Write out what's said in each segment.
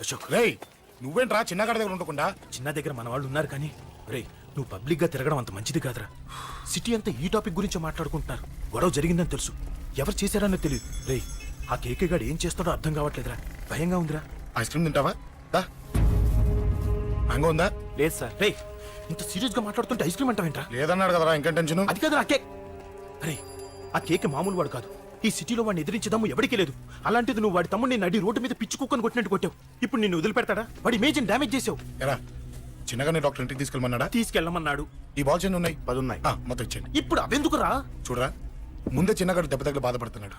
అశోక్ రేయ్ నువ్వేంట్రా చిన్నగాడి దగ్గర ఉండకుండా? చిన్న దగ్గర మన వాళ్ళు ఉన్నారు కానీ రే నువ్వు పబ్లిక్ గా తిరగడం అంత మంచిది కాదురా. సిటీ అంతా ఈ టాపిక్ గురించి మాట్లాడుకుంటున్నారు. గొడవ జరిగిందని తెలుసు, ఎవరు చేశారన్నో తెలియదు. రే ఆ కేకే గాడు ఏం చేస్తాడో అర్థం కావట్లేదురా, భయంగా ఉందిరా. ఐస్ క్రీమ్ తింటావా? దా. మ్యాంగో ఉందా? లేదు సార్. రే ఇంత సీరియస్ గా మాట్లాడుతుంటే ఐస్ క్రీమ్ అంటావేంట్రా? లేదన్నాడు కదరా, ఇంకా టెన్షన్. అది కాదురా కేక్. అరే ఆ కేక్ మామూలు వాడు కాదు. ఈ సిటీలో వాడిని ఎదిరించదమ్ము ఎవరికీ లేదు. అలాంటిది నువ్వు వాడి తమ్ముడిని నడి రోడ్డు మీద పిచ్చి కుక్కను కొట్టినట్టు కొట్టావు. ఇప్పుడు నిన్ను వదిలిపెడతాడా? వాడి ఇమేజ్ని డ్యామేజ్ చేసావు. ఎరా చిన్నగానే డాక్టర్ ఇంటికి తీసుకెళ్ళమన్నాడా? తీసుకెళ్ళమన్నాడు. ఈ బాల్స్ ఎన్ని ఉన్నాయి? 10 ఉన్నాయి. మొత్తం ఇచ్చేయండి. ఇప్పుడు అవెందుకురా? చూడరా, ముందే చిన్నగాడు దెబ్బ తగిలి బాధపడుతున్నాడు.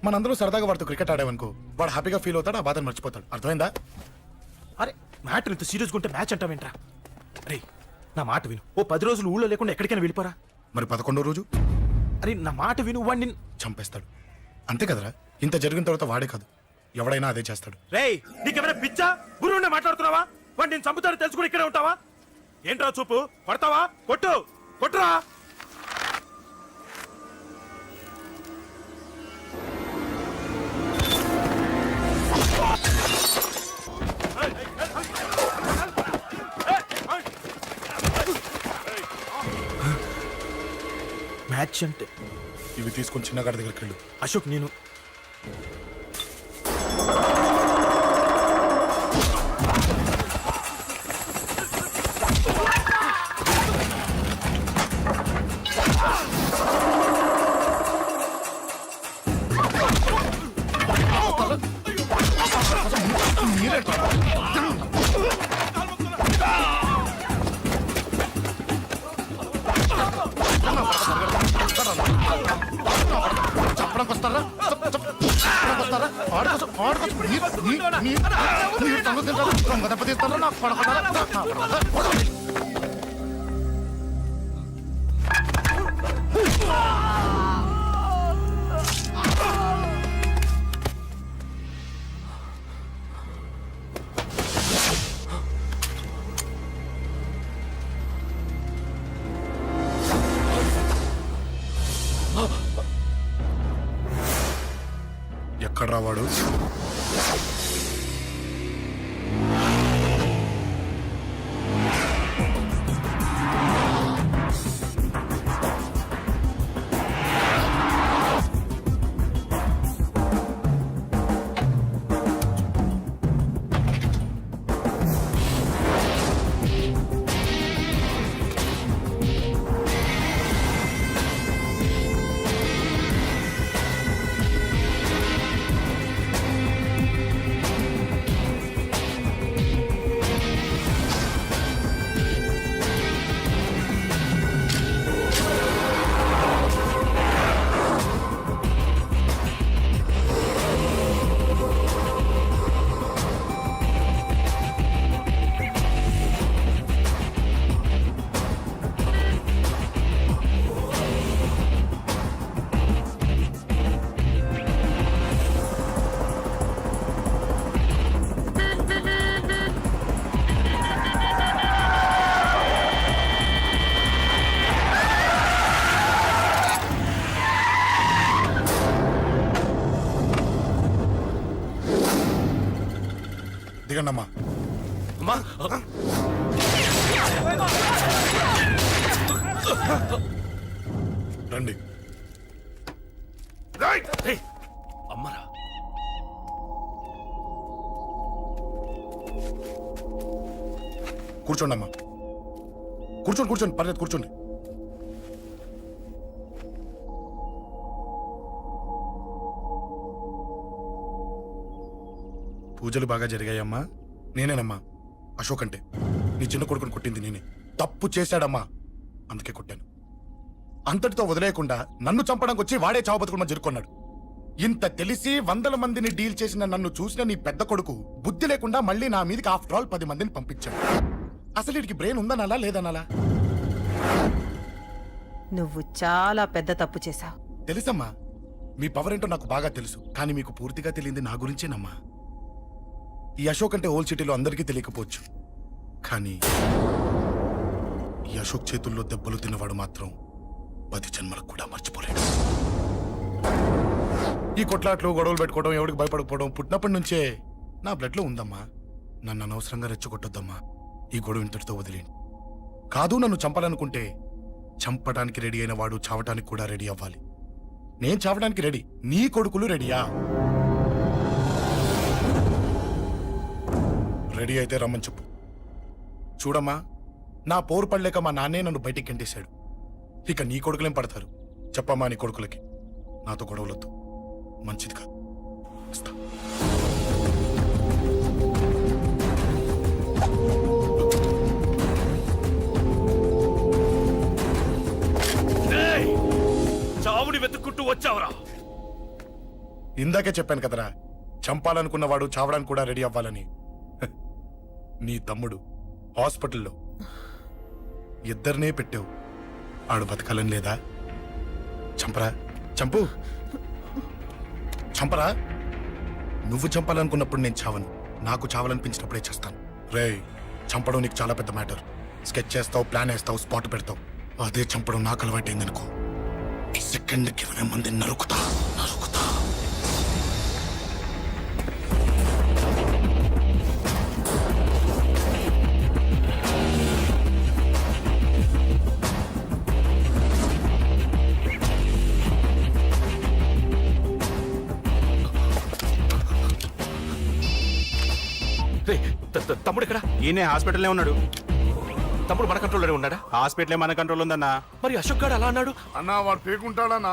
మనందరూ సరదాగా వాడితో క్రికెట్ ఆడామనుకో, వాడు హ్యాపీగా ఫీల్ అవుతాడు, ఆ బాధను మర్చిపోతాడు. అర్థమైందా? అరే మ్యాటర్ ఇంత సీరియస్గా ఉంటే మ్యాచ్ అంటావేంట్రా? అరే నా మాట విను. ఓ 10 రోజులు ఊళ్ళో లేకుండా ఎక్కడికైనా వెళ్ళిపోరా. మరి 11వ రోజు అరే నా మాట విను, వాడిని చంపేస్తాడు. అంతే కదరా? ఇంత జరిగిన తర్వాత వాడే కాదు, ఎవడైనా అదే చేస్తాడు. రేయ్ నీకేమైనా పిచ్చా? గురువునే మాట్లాడుతున్నావా? వాడు నేను చంపుతాను తెలుసుకుని ఇక్కడే ఉంటావా? ఏంట్రా చూపు? పడతావా? కొట్టు కొట్టురా. మ్యాచ్ అంటే ఇవి తీసుకొని చిన్నగాడి దగ్గరికి వెళ్ళు. అశోక్ నేను చెప్పడానికి వస్తారా? వస్తారా? దెబ్బతీస్తారా? నాకు పడకుండా ఎక్కడ రావాడు? దిగండమ్మా. రండి. అమ్మరా కూర్చోండి అమ్మా. కూర్చోండి కూర్చోండి, పర్లేదు కూర్చోండి. పూజలు బాగా జరిగాయమ్మా? నేనేనమ్మా అశోక్ అంటే. నీ చిన్న కొడుకుని కొట్టింది నేనే. తప్పు చేశాడమ్మా, అందుకే కొట్టాను. అంతటితో వదిలేయకుండా నన్ను చంపడానికి వచ్చి వాడే చావు బతుకుని జరుపుకున్నాడు. ఇంత తెలిసి 100 మందిని డీల్ చేసిన నన్ను చూసిన నీ పెద్ద కొడుకు బుద్ధి లేకుండా మళ్ళీ నా మీదకి ఆఫ్టర్ ఆల్ 10 మందిని పంపించాడు. అసలు వీడికి బ్రెయిన్ ఉందనాలా లేదనాలా? నువ్వు చాలా పెద్ద తప్పు చేశావు. తెలుసమ్మా, మీ పవర్ ఏంటో నాకు బాగా తెలుసు. కానీ మీకు పూర్తిగా తెలియంది నా గురించేనమ్మా. ఈ అశోక్ అంటే ఓల్డ్ సిటీలో అందరికీ తెలియకపోవచ్చు, కానీ ఈ అశోక్ చేతుల్లో దెబ్బలు తిన్నవాడు మాత్రం 10 జన్మలకు కూడా మర్చిపోలేడు. ఈ కొట్లాట్లు గొడవలు పెట్టుకోవడం, ఎవరికి భయపడకపోవడం పుట్టినప్పటి నుంచే నా బ్లడ్ లో ఉందమ్మా. నన్ను అనవసరంగా రెచ్చగొట్టొద్దమ్మా. ఈ గొడవ ఇంతటితో వదిలేండి. కాదు, నన్ను చంపాలనుకుంటే చంపడానికి రెడీ అయిన వాడు చావటానికి కూడా రెడీ అవ్వాలి. నేను చావడానికి రెడీ, నీ కొడుకులు రెడీయా? రెడీ అయితే రమ్మని చెప్పు. చూడమ్మా, నా పోరు పడలేక మా నాన్నే నన్ను బయటికి గెంటేశాడు. ఇక నీ కొడుకులేం పడతారు? చెప్పమ్మా నీ కొడుకులకి నాతో గొడవలొద్దు, మంచిది కాదు. వస్తా. చావుని వెతుక్కుంటూ వచ్చావురా. ఇందాకే చెప్పాను కదరా, చంపాలనుకున్నవాడు చావడానికి కూడా రెడీ అవ్వాలని. హ, నీ తమ్ముడు హాస్పిటల్లో ఇద్దరినే పెట్టావు. ఆడు బతకాలని లేదా? చంపరా, చంపు, చంపరా. నువ్వు చంపాలనుకున్నప్పుడు నేను చావను, నాకు చావాలనిపించినప్పుడే చేస్తాను. రే, చంపడం నీకు చాలా పెద్ద మ్యాటర్. స్కెచ్ చేస్తావు, ప్లాన్ వేస్తావు, స్పాట్ పెడతావు. అదే చంపడం నాకు అలవాటైందనుకో, సెకండ్కి 20 మంది నరుకుతా నరుకుతా. రేయ్, తమ్ముడు ఇక్కడ? ఈయనే హాస్పిటల్లో ఉన్నాడు. తమ్ముడు మన కంట్రోల్లోనే ఉన్నాడా? హాస్పిటలే మన కంట్రోల్ ఉందన్నా. మరి అశోక్ గాడు అలా అన్నాడు. అన్నా వాడు పేకుంటాడన్నా.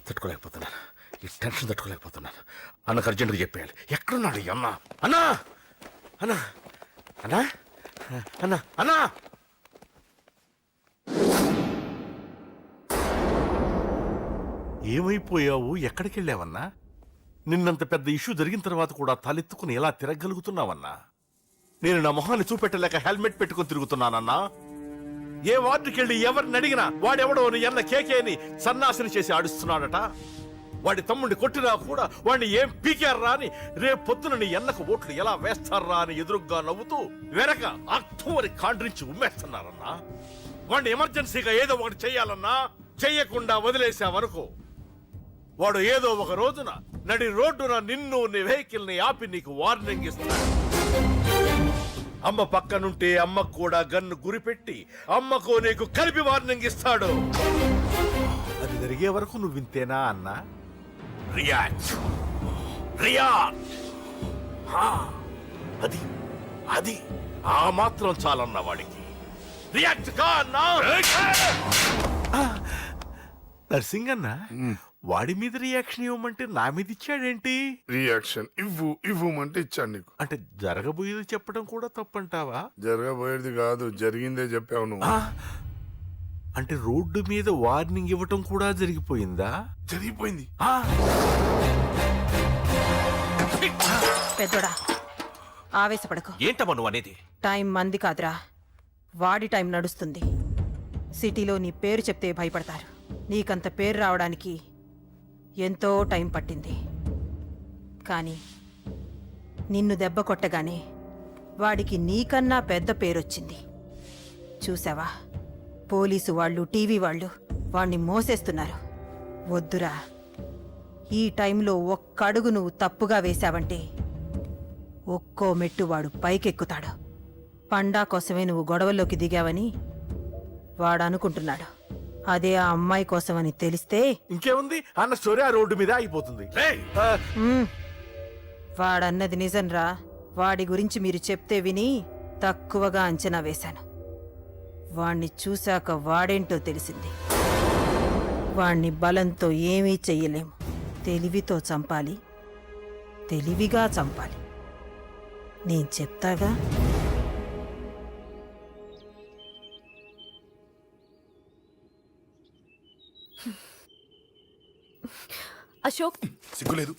తట్టుకోలేకపోతున్నాను, ఈ టెన్షన్ తట్టుకోలేకపోతున్నాను. అన్నకు అర్జెంట్గా చెప్పేయాలి. ఎక్కడున్నాడు ఈ అన్న? అన్నా, అన్నా, అన్నా, అన్నా, అన్నా. ఏమైపోయావు? ఎక్కడికి వెళ్ళావన్నా? నిన్నంత పెద్ద ఇష్యూ జరిగిన తర్వాత కూడా తలెత్తుకుని ఎలా తిరగలుగుతున్నావన్నా? నేను నా మొహాన్ని చూపెట్టలేక హెల్మెట్ పెట్టుకుని తిరుగుతున్నానన్నా. ఏ వార్డుకి వెళ్ళి ఎవరిని అడిగినా వాడెవడో నీ అన్న కేకేని సన్నాసిని చేసి ఆడిస్తున్నాడట. వాడి తమ్ముడిని కొట్టినా కూడా వాడిని ఏం పీకారా అని రేపు పొద్దున నీ అన్నకు ఓట్లు ఎలా వేస్తారా అని ఎదురుగ్గా నవ్వుతూ వెనక అర్థమని కాండ్రించి ఉమ్మేస్తున్నారన్నా. వాడిని ఎమర్జెన్సీగా ఏదో ఒకటి చెయ్యాలన్నా. చెయ్యకుండా వదిలేసావనుకో, వాడు ఏదో ఒక రోజున నడి రోడ్డున నిన్ను నీ వెహికల్ ని ఆపి నీకు వార్నింగ్ ఇస్తాడు. అమ్మ పక్కనుంటే అమ్మకు కూడా గన్ను గురిపెట్టి అమ్మకు నీకు కలిపి వార్నింగ్ ఇస్తాడు. అది జరిగే వరకు నువ్వు వింతేనా అన్నా? React, react. అది అది ఆ మాత్రం చాలన్న వాడికి. రియాక్ట్ కా అన్నా. నర్సింగ్ అన్న, వాడి మీద రియాక్షన్ ఇవ్వమంటే నా మీద ఇచ్చాడేంటి? రియాక్షన్ ఇవ్వమంటే ఇచ్చాను నీకు. అంటే జరగబోయేది చెప్పడం కూడా తప్పంటావా? జరగబోయేది కాదు, జరిగిందే చెప్పావు నువ్వు. అంటే రోడ్డు మీద వార్నింగ్ ఇవ్వటం కూడా జరిగిపోయిందా? జరిగిపోయింది. పెద్దోడా, ఆవేశపడకు. ఏంటమ్మా నువ్వు అనేది? టైం మంది కాదురా, వాడి టైం నడుస్తుంది. సిటీలో నీ పేరు చెప్తే భయపడతారు. నీకంత పేరు రావడానికి ఎంతో టైం పట్టింది. కానీ నిన్ను దెబ్బ కొట్టగానే వాడికి నీకన్నా పెద్ద పేరొచ్చింది. చూసావా, పోలీసు వాళ్ళు, టీవీ వాళ్ళు వాణ్ణి మోసేస్తున్నారు. వద్దురా, ఈ టైంలో ఒక్క అడుగు నువ్వు తప్పుగా వేశావంటే ఒక్కో మెట్టు వాడు పైకెక్కుతాడు. పండా కోసమే నువ్వు గొడవల్లోకి దిగావని వాడు అనుకుంటున్నాడు. అదే ఆ అమ్మాయి కోసమని తెలిస్తే ఇంకేముంది, అన్న స్టోరీ ఆ రోడ్డు మీద ఆగిపోతుంది. వాడన్నది నిజంరా. వాడి గురించి మీరు చెప్తే విని తక్కువగా అంచనా వేశాను. వాణ్ణి చూశాక వాడేంటో తెలిసింది. వాణ్ణి బలంతో ఏమీ చెయ్యలేము. తెలివితో చంపాలి, తెలివిగా చంపాలి. నేను చెప్తాగా. అశోక్, సిగ్గులేదు,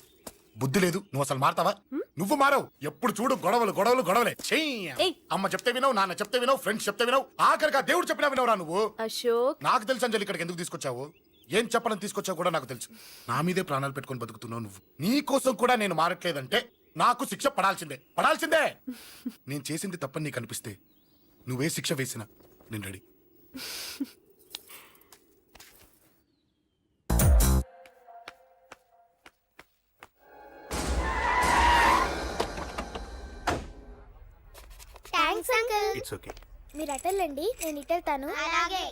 బుద్ధి లేదు. నువ్వు అసలు మారతావా? నువ్వు మారవు. ఎప్పుడు చూడు గొడవలు గొడవలు గొడవలే. ఏయ్. అమ్మ చెప్తే వినవు, నాన్న చెప్తే వినవు, ఫ్రెండ్స్ చెప్తే వినవు, ఆఖరిగా దేవుడు చెప్పినా వినవురా నువ్వు. అశోక్, నాకు తెలుసు అంజలి ఇక్కడికి ఎందుకు తీసుకొచ్చావు, ఏం చెప్పాలని తీసుకొచ్చావు కూడా నాకు తెలుసు. నా మీదే ప్రాణాలు పెట్టుకొని బతుకుతున్నావు నువ్వు. నీ కోసం కూడా నేను మారట్లేదంటే నాకు శిక్ష పడాల్సిందే, పడాల్సిందే. నేను చేసింది తప్పని నీకు అనిపిస్తే నువ్వే శిక్ష వేసినా నేను రెడీ. It's okay. మీరు అటెళ్ళండి, నేను ఇటెళ్తాను. అలాగే.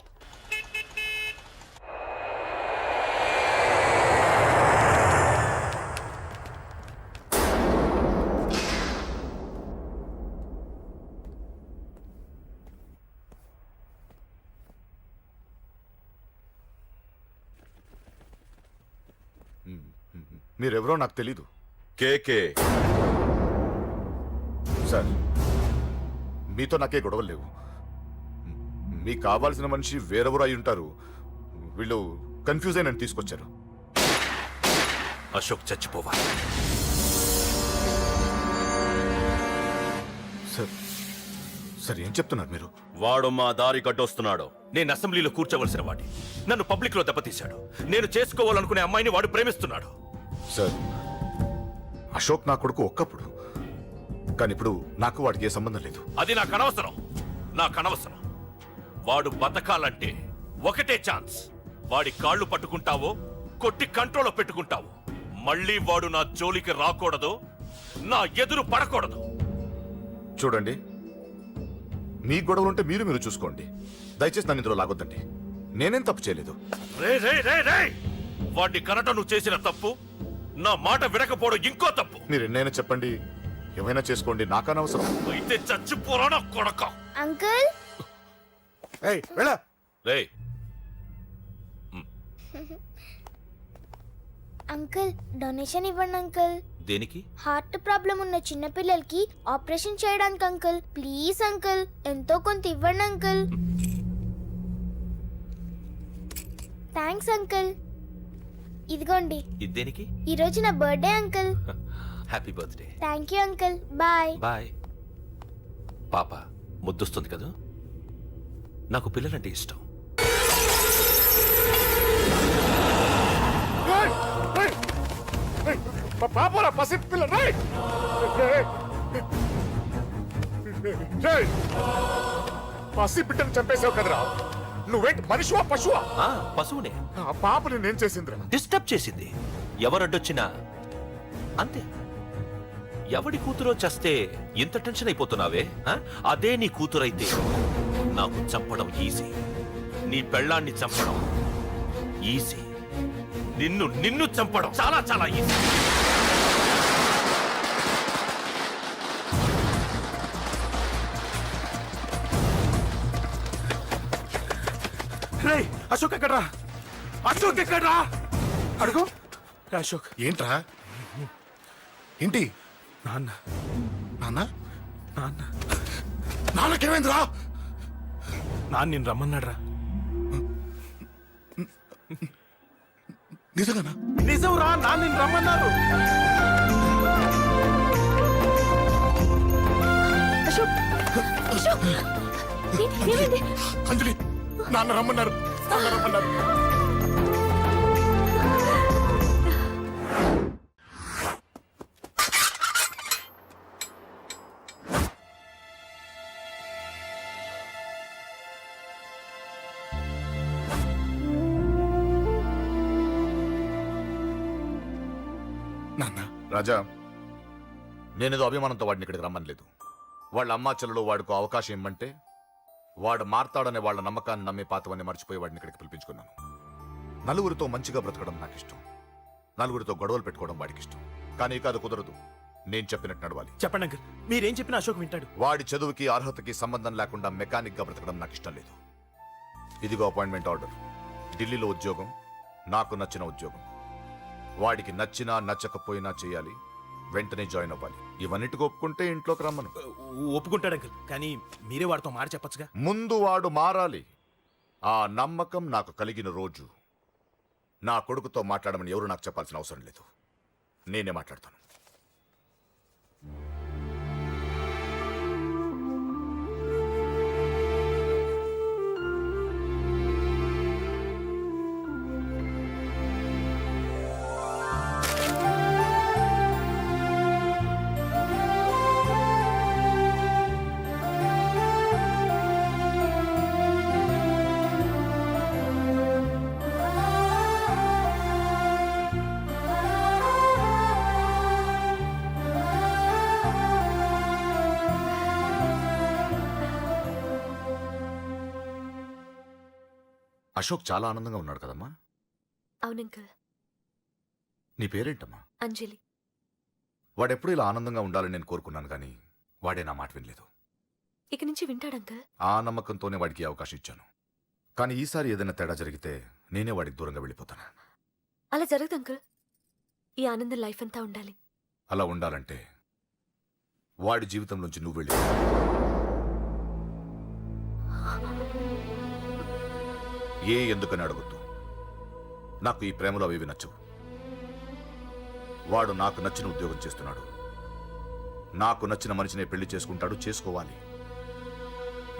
మీరెవరో నాకు తెలీదు. కేకే. సార్, మీతో నాకే గొడవలు లేవు. మీకు కావాల్సిన మనిషి వేరెవరో అయి ఉంటారు. వీళ్ళు కన్ఫ్యూజ్ అయి నన్ను తీసుకొచ్చారు. అశోక్ చచ్చిపోవాలి. సార్, సార్ ఏం చెప్తున్నారు మీరు? వాడు మా దారి కట్టొస్తున్నాడు. నేను అసెంబ్లీలో కూర్చోవలసిన వాడి నన్ను పబ్లిక్ లో దెబ్బతీశాడు. నేను చేసుకోవాలనుకునే అమ్మాయిని వాడు ప్రేమిస్తున్నాడు. సార్, అశోక్ నా కొడుకు ఒక్కప్పుడు, కానీ ఇప్పుడు నాకు వాడికి ఏ సంబంధం లేదు. అది నాకు అనవసరం. నాకు అనవసరం. వాడు బతకాలంటే ఒకటే ఛాన్స్. వాడి కాళ్ళు పట్టుకుంటావో కొట్టి కంట్రోల్లో పెట్టుకుంటావో. మళ్ళీ వాడు నా జోలికి రాకూడదు, నా ఎదురు పడకూడదు. చూడండి, మీ గొడవలుంటే మీరు చూసుకోండి. దయచేసి నన్ను ఇందులో లాగొద్దండి. నేనేం తప్పు చేయలేదు. రే రే రే రే వాడిని కనట నువ్వు చేసిన తప్పు, నా మాట వినకపోవడం ఇంకో తప్పు. మీరు ఎన్నైనా చెప్పండి, ఏమైనా చేసుకోండి, నాకు అనవసరం. అయితే చచ్చిపోరాడా కొడక. అంకుల్, ఏయ్ వెళ్ళ. రే అంకుల్ డొనేషన్ ఇవ్వండి అంకుల్. దేనికి? హార్ట్ ప్రాబ్లం ఉన్న చిన్న పిల్లలకి ఆపరేషన్ చేయడానికి అంకుల్. ప్లీజ్ అంకుల్, ఎంతో కొంత ఇవ్వండి అంకుల్. Thanks uncle. ఇదిగోండి, ఇది దేనికి? ఈ రోజు నా birthday uncle. Happy birthday. Thank you uncle. Bye. Bye. పాప ముద్దొస్తుంది కదా. నాకు పిల్లలంటే ఇష్టం. పాపరా పసి పిల్ల, పసి బిడ్డను చంపేసావు కదరా. నువ్వేంటి మనిషివా పశువా? పశువునే. ఆ పాప నేనేం చేసిందిరా? డిస్టర్బ్ చేసింది. ఎవరడ్డొచ్చినా అంతే. ఎవడి కూతురో చస్తే ఇంత టెన్షన్ అయిపోతున్నావే? అదే నీ కూతురైతే నాకు చంపడం ఈజీ. నీ పెళ్ళాన్ని చంపడం ఈజీ. నిన్ను చంపడం చాలా చాలా ఈజీ. రే అశోక్ ఎక్కడ్రా? అశోక్ ఎక్కడ్రా? అడుగు. అశోక్ ఏంట్రా? ఏంటి? నాన్న నాన్న నాన్న నాన్నకేమైందిరా? నాన్న నేను రమ్మన్నాడ్రా. నిజంగానా? నిజం రా, నాన్న నేను రమ్మన్నారు. అశోక్, అశోక్, ఏమైంది? అంజలి, నాన్న రమ్మన్నారు. నాన్న రమ్మన్నారు. నాన్న, రాజా, నేనేదో అభిమానంతో వాడిని ఇక్కడికి రమ్మనలేదు. వాళ్ళ అమ్మా చెల్లెలు వాడికి అవకాశం ఇమ్మంటే వాడు మారతాడనే వాళ్ళ నమ్మకాన్ని నమ్మి పాతవన్నీ మర్చిపోయి వాడిని ఇక్కడికి పిలిపించుకున్నాను. నలుగురితో మంచిగా బ్రతకడం నాకు ఇష్టం. నలుగురితో గొడవలు పెట్టుకోవడం వాడికి ఇష్టం. కానీ కాదు, కుదరదు. నేను చెప్పినట్టు నడవాలి. చెప్పండి అంకుల్, మీరేం చెప్పినా అశోక్ వింటాడు. వాడి చదువుకి అర్హతకి సంబంధం లేకుండా మెకానిక్ గా బ్రతకడం నాకు ఇష్టం లేదు. ఇదిగో అపాయింట్మెంట్ ఆర్డర్. ఢిల్లీలో ఉద్యోగం, నాకు నచ్చిన ఉద్యోగం. వాడికి నచ్చినా నచ్చకపోయినా చేయాలి. వెంటనే జాయిన్ అవ్వాలి. ఇవన్నిటికి ఒప్పుకుంటే ఇంట్లోకి రమ్మను. ఒప్పుకుంటాడు అంకుల్, కానీ మీరే వాడితో మాట చెప్పచ్చుగా. ముందు వాడు మారాలి. ఆ నమ్మకం నాకు కలిగిన రోజు నా కొడుకుతో మాట్లాడమని ఎవరు నాకు చెప్పాల్సిన అవసరం లేదు. నేనే మాట్లాడతాను. అశోక్ చాలా ఆనందంగా ఉన్నాడు కదమ్మా. అవును అంకుల్. నీ పేరేంటమ్మా? అంజలి. వాడెప్పుడు ఇలా ఆనందంగా ఉండాలని నేను కోరుకున్నాను కానీ వాడే నా మాట వినలేదు. ఇక నుంచి వింటాడు అంకుల్. ఆ నమ్మకంతోనే వాడికి ఈ అవకాశం ఇచ్చాను. కానీ ఈసారి ఏదైనా తేడా జరిగితే నేనే వాడికి దూరంగా వెళ్ళిపోతాను. అలా జరగదు అంకుల్. ఈ ఆనందం లైఫ్ అంతా ఉండాలి. అలా ఉండాలంటే వాడి జీవితంలోంచి నువ్వు వెళ్ళి ఎందుకని అడగొద్దు. నాకు ఈ ప్రేమలో అవి నచ్చవు. వాడు నాకు నచ్చిన ఉద్యోగం చేస్తున్నాడు. నాకు నచ్చిన మనిషినే పెళ్లి చేసుకుంటాడు, చేసుకోవాలి.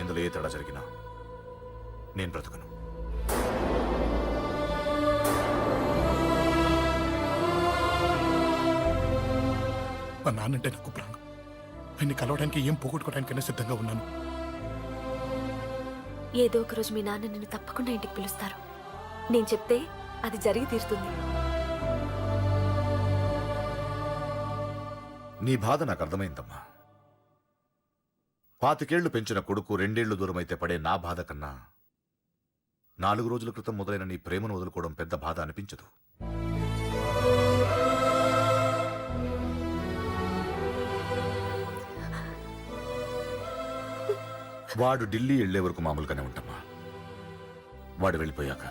ఇందులో ఏ తేడా జరిగినా నేను బ్రతకను. మా నాన్నంటే నాకు ప్రాణం. ఆయన్ని కలవడానికి ఏం పోగొట్టుకోవడానికైనా సిద్ధంగా ఉన్నాను. ఏదో ఒక రోజు మీ నాన్న నిన్ను తప్పకుండా ఇంటికి పిలుస్తారు. నేను చెప్తే అది జరిగి తీరుతుంది. నీ బాధ నాకు అర్థమైందమ్మా. 25 పెంచిన కొడుకు 2 ఏళ్లు దూరమైతే పడే నా బాధ కన్నా 4 రోజుల క్రితం మొదలైన నీ ప్రేమను వదులుకోవడం పెద్ద బాధ అనిపించదు. వాడు ఢిల్లీ వెళ్లే వరకు మామూలుగానే ఉంటామా. వాడు వెళ్ళిపోయాక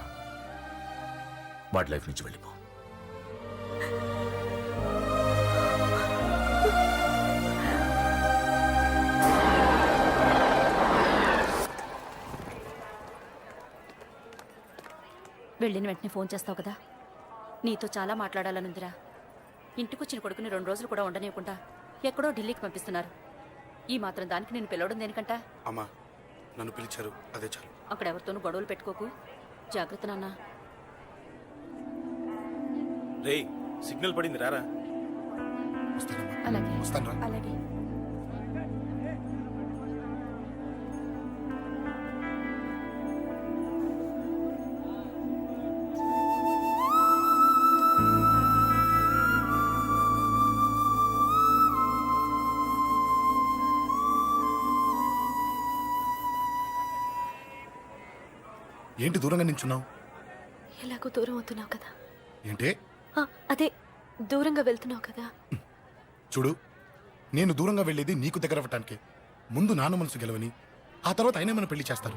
వాడి లైఫ్ నుంచి వెళ్ళిపో. వెళ్ళిన వెంటనే ఫోన్ చేస్తావు కదా. నీతో చాలా మాట్లాడాలనుందిరా. ఇంటికొచ్చిన కొడుకుని 2 రోజులు కూడా ఉండనివ్వకుండా ఎక్కడో ఢిల్లీకి పంపిస్తున్నారు. ఈ మాత్రం దానికి నేను పిలవడం దేనికంట? అమ్మా నన్ను పిలిచారు, అదే చాలు. అక్కడెవరితోనూ గొడవలు పెట్టుకోకు. జాగ్రత్త నాన్న. రేయ్ సిగ్నల్ పడింది రారా. వస్తానమ్మా, అలాగే వస్తాను రా. అలాగే. ఏంటి దూరంగా నించున్నావు? ఎలాగో దూరం అవుతున్నావు కదా. ఏంటి? అదే దూరంగా వెళ్తున్నావు కదా. చూడు, నేను దూరంగా వెళ్ళేది నీకు దగ్గర అవ్వటానికి. ముందు నాన్న మనసు గెలవని, ఆ తర్వాత అయినా మన పెళ్లి చేస్తారు.